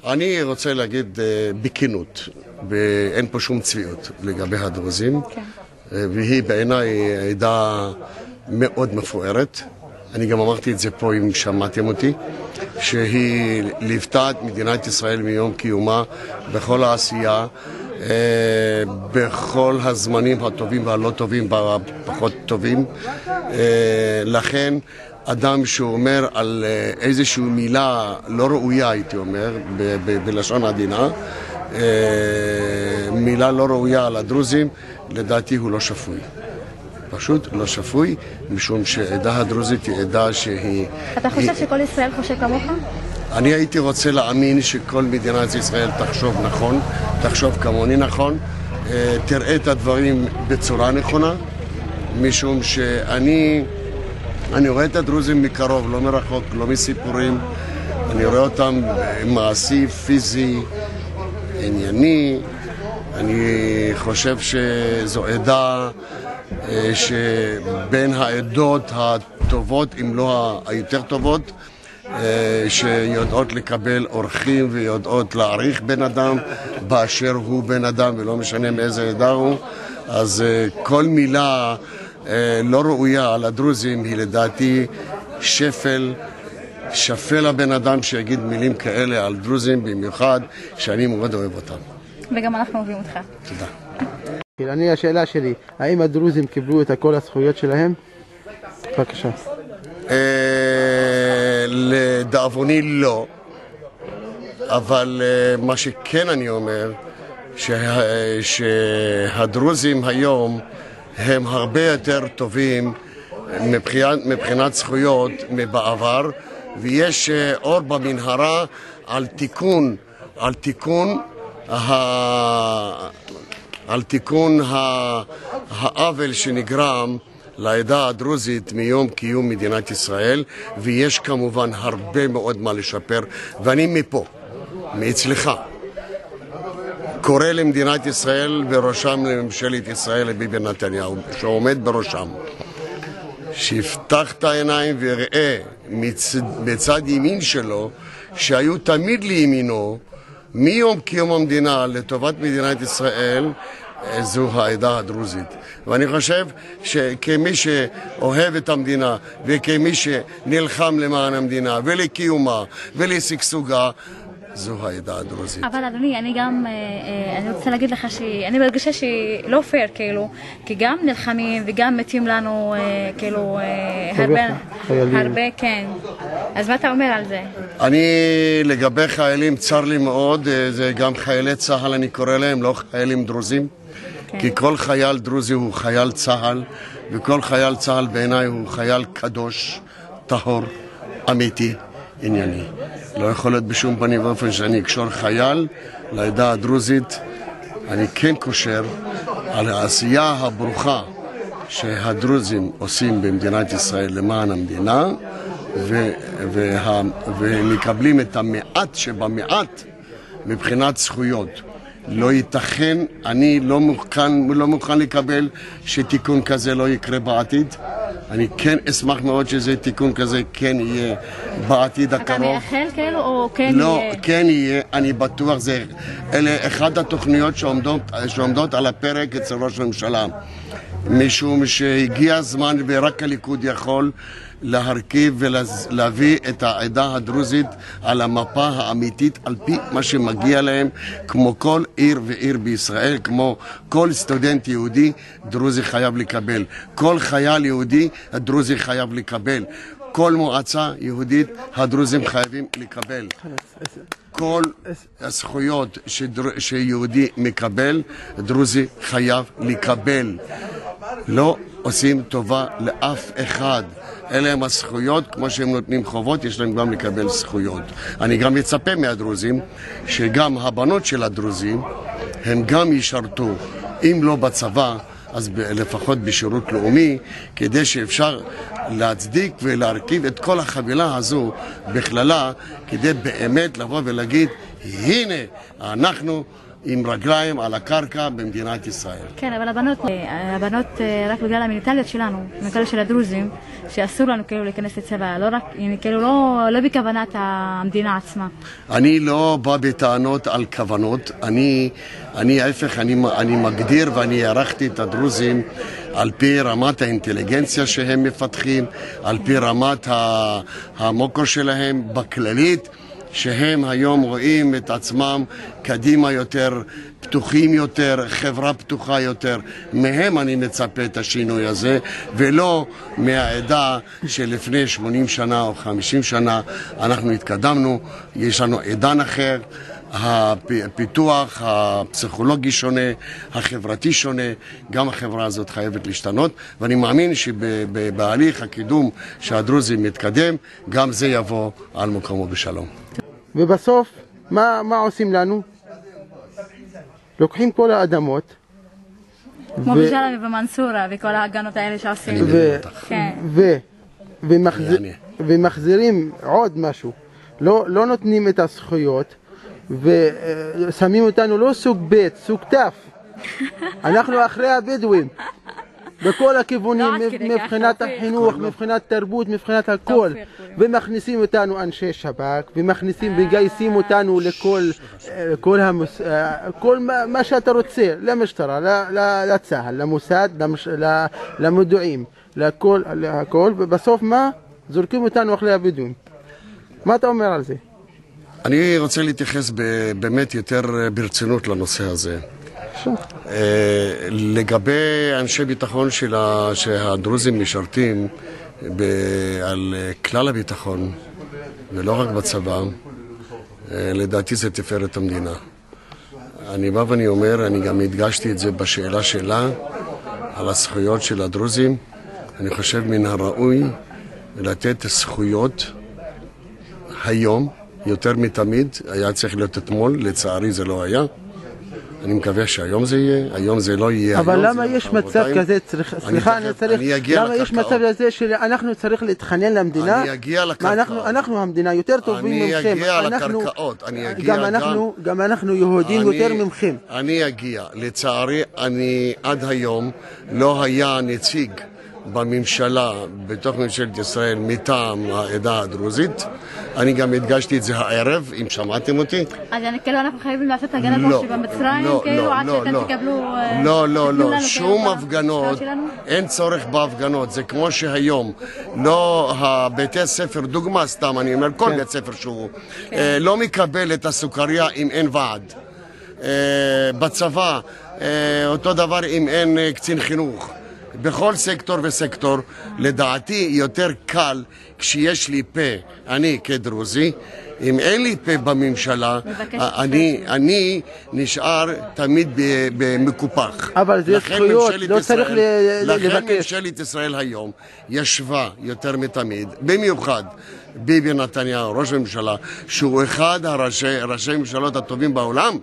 אני רוצה להגיד בכנות, ואין פה שום צביעות לגבי הדרוזים, והיא בעיניי עדה מאוד מפוארת. אני גם אמרתי את זה פה אם שמעתם אותי, שהיא ליוותה את מדינת ישראל מיום קיומה בכל העשייה, בכל הזמנים הטובים והלא טובים והפחות טובים. לכן אדם שאומר על איזושהי מילה לא ראויה, הייתי אומר, בלשון עדינה, מילה לא ראויה על הדרוזים, לדעתי הוא לא שפוי. פשוט לא שפוי, משום שהעדה הדרוזית היא עדה שהיא... אתה חושב שכל ישראל חושב כמוך? אני הייתי רוצה להאמין שכל מדינת ישראל תחשוב נכון, תחשוב כמוני נכון, תראה את הדברים בצורה נכונה, משום שאני רואה את הדרוזים מקרוב, לא מרחוק, לא מסיפורים. אני רואה אותם מעשי, פיזי, ענייני. אני חושב שזו עדה שבין העדות הטובות, אם לא היותר טובות, שיודעות לקבל אורחים ויודעות להעריך בן אדם באשר הוא בן אדם, ולא משנה מאיזה עדה הוא. אז כל מילה לא ראויה על הדרוזים היא לדעתי שפל הבן אדם שיגיד מילים כאלה על דרוזים, במיוחד שאני מאוד אוהב אותם. וגם אנחנו אוהבים אותך. תודה. השאלה שלי, האם הדרוזים קיבלו את כל הזכויות שלהם? בבקשה. לדאבוני לא, אבל מה שכן אני אומר, שהדרוזים היום הם הרבה יותר טובים מבחינת זכויות מבעבר, ויש אור במנהרה על תיקון העוול שנגרם לעדה הדרוזית מיום קיום מדינת ישראל, ויש כמובן הרבה מאוד מה לשפר, ואני מפה, מאצלך, קורא למדינת ישראל וראשם לממשלת ישראל, לביבי נתניהו, שעומד בראשם, שיפתח את העיניים ויראה בצד ימין שלו, שהיו תמיד לימינו, מיום קיום המדינה לטובת מדינת ישראל, זו העדה הדרוזית. ואני חושב שכמי שאוהב את המדינה וכמי שנלחם למען המדינה ולקיומה ולשגשוגה, זו העדה הדרוזית. אבל אדוני, אני רוצה להגיד לך שאני מרגישה שהיא לא פייר, כאילו, כי גם נלחמים וגם מתים לנו, כאילו, הרבה, כן. אז מה אתה אומר על זה? אני, לגבי חיילים, צר לי מאוד, זה גם חיילי צה"ל אני קורא להם, לא חיילים דרוזים. כי כל חייל דרוזי הוא חייל צה"ל, וכל חייל צה"ל בעיניי הוא חייל קדוש, טהור, אמיתי, ענייני. לא יכול להיות בשום פנים ואופן שאני אקשור חייל לעדה הדרוזית. אני כן קושר על העשייה הברוכה שהדרוזים עושים במדינת ישראל למען המדינה, ומקבלים את המעט שבמעט מבחינת זכויות. לא ייתכן, אני לא מוכן לקבל שתיקון כזה לא יקרה בעתיד. אני כן אשמח מאוד שזה תיקון כזה כן יהיה בעתיד הקרוב. אתה מייחל כאילו או כן יהיה? לא, כן יהיה, אני בטוח. אלה אחת התוכניות שעומדות על הפרק אצל ראש הממשלה. משום שהגיע הזמן ורק הליכוד יכול להרכיב ולהביא את העדה הדרוזית על המפה האמיתית על פי מה שמגיע להם, כמו כל עיר ועיר בישראל, כמו כל סטודנט יהודי דרוזי חייב לקבל, כל חייל יהודי הדרוזי חייב לקבל, כל מועצה יהודית הדרוזים חייבים לקבל. כל הזכויות שיהודי מקבל, דרוזי חייב לקבל. לא עושים טובה לאף אחד. אלה הם הזכויות, כמו שהם נותנים חובות, יש להם גם לקבל זכויות. אני גם מצפה מהדרוזים, שגם הבנות של הדרוזים, הם גם ישרתו, אם לא בצבא, אז לפחות בשירות לאומי, כדי שאפשר להצדיק ולהרכיב את כל החבילה הזו בכללה, כדי באמת לבוא ולהגיד, הנה, אנחנו עם רגליים על הקרקע במדינת ישראל. כן, אבל הבנות רק בגלל המנטליות שלנו, המנטליות של הדרוזים, שאסור לנו כאילו להיכנס לצבא, לא רק, כאילו לא בכוונת המדינה עצמה. אני לא בא בטענות על כוונות, ההפך, אני מגדיר ואני הערכתי את הדרוזים על פי רמת האינטליגנציה שהם מפתחים, על פי רמת המוקר שלהם בכללית, שהם היום רואים את עצמם קדימה יותר, פתוחים יותר, חברה פתוחה יותר. מהם אני מצפה את השינוי הזה, ולא מהעדה שלפני 80 שנה או 50 שנה אנחנו התקדמנו, יש לנו עידן אחר, הפיתוח הפסיכולוגי שונה, החברתי שונה, גם החברה הזאת חייבת להשתנות, ואני מאמין שבהליך הקידום שהדרוזים מתקדם, גם זה יבוא על מקומו בשלום. ובסוף, מה עושים לנו? לוקחים כל האדמות. כמו בג'למה ומנסורה וכל ההגנות האלה שעושים. ומחזירים עוד משהו. לא נותנים את הזכויות, ושמים אותנו לא סוג ב', סוג ת'. אנחנו אחרי הבדואים. בכל הכיוונים, מבחינת החינוך, מבחינת תרבות, מבחינת הכל. ומכניסים אותנו אנשי שב"כ, ומגייסים אותנו כל מה שאתה רוצה, למשטרה, לצה"ל, למוסד, למודיעים, לכל, ובסוף מה? זורקים אותנו אחרי הבדואים. מה אתה אומר על זה? אני רוצה להתייחס באמת יותר ברצינות לנושא הזה. לגבי אנשי ביטחון שהדרוזים משרתים על כלל הביטחון ולא רק בצבא, לדעתי זה תפארת המדינה. אני בא ואני אומר, אני גם הדגשתי את זה בשאלה שלה על הזכויות של הדרוזים. אני חושב מן הראוי לתת זכויות היום יותר מתמיד. היה צריך להיות אתמול, לצערי זה לא היה. אני מקווה שהיום זה יהיה, היום זה לא יהיה. אבל למה יש מצב כזה, למה יש מצב כזה שאנחנו צריך להתחנן למדינה? אני אגיע לקרקעות. אנחנו המדינה יותר טובים ממכם. אני אגיע לקרקעות. גם אנחנו יהודים יותר ממכם. אני אגיע. לצערי, עד היום לא היה נציג בממשלה, בתוך ממשלת ישראל, מטעם העדה הדרוזית. אני גם הדגשתי את זה הערב, אם שמעתם אותי. אז אנחנו חייבים לעשות הגנה כמו שבמצרים, כאילו עד שאתם תקבלו... לא, שום הפגנות, אין צורך בהפגנות. זה כמו שהיום, לא הביתי ספר, דוגמה סתם, אני אומר, כל בית ספר שהוא לא מקבל את הסוכריה אם אין ועד. בצבא, אותו דבר אם אין קצין חינוך. בכל סקטור וסקטור, לדעתי יותר קל כשיש לי פה, אני כדרוזי, אם אין לי פה בממשלה, אני נשאר תמיד במקופח. אבל זה זכויות, לא צריך לבקש. לכן ממשלת ישראל היום ישבה יותר מתמיד, במיוחד ביבי נתניהו, ראש הממשלה, שהוא אחד ראשי ממשלות הטובים בעולם,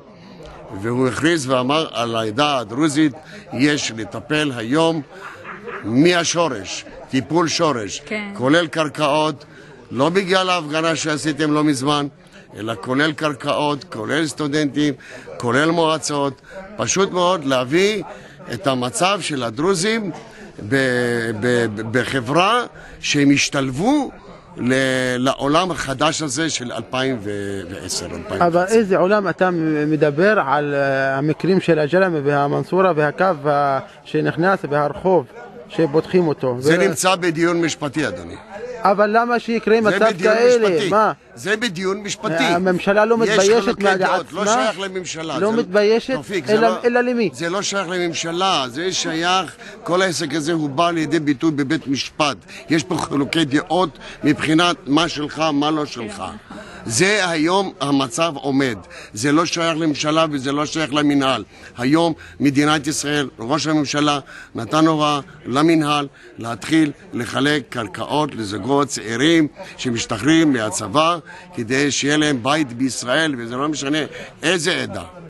והוא הכריז ואמר על העדה הדרוזית יש לטפל היום מהשורש, טיפול שורש, כולל קרקעות, לא בגלל ההפגנה שעשיתם לא מזמן, אלא כולל קרקעות, כולל סטודנטים, כולל מועצות, פשוט מאוד להביא את המצב של הדרוזים בחברה שהם השתלבו לעולם החדש הזה של 2010. אבל איזה עולם אתה מדבר על המקרים של הג'למה והמנסורה והקו שנכנס והרחוב שפותחים אותו? זה נמצא בדיון משפטי, אדוני. אבל למה שיקרה מצב כאלה? מה? זה בדיון משפטי. הממשלה לא מתביישת מעצמה? לא שייך לממשלה. לא מתביישת? אלא למי? זה לא שייך לממשלה, זה שייך, כל העסק הזה הוא בא לידי ביטוי בבית משפט. יש פה חילוקי דעות מבחינת מה שלך, מה לא שלך. זה היום המצב עומד. זה לא שייך לממשלה וזה לא שייך למנהל. היום מדינת ישראל, ראש הממשלה נתן הוראה למנהל להתחיל לחלק קרקעות לזוגות צעירים שמשתחררים מהצבא כדי שיהיה להם בית בישראל, וזה לא משנה איזה עדה.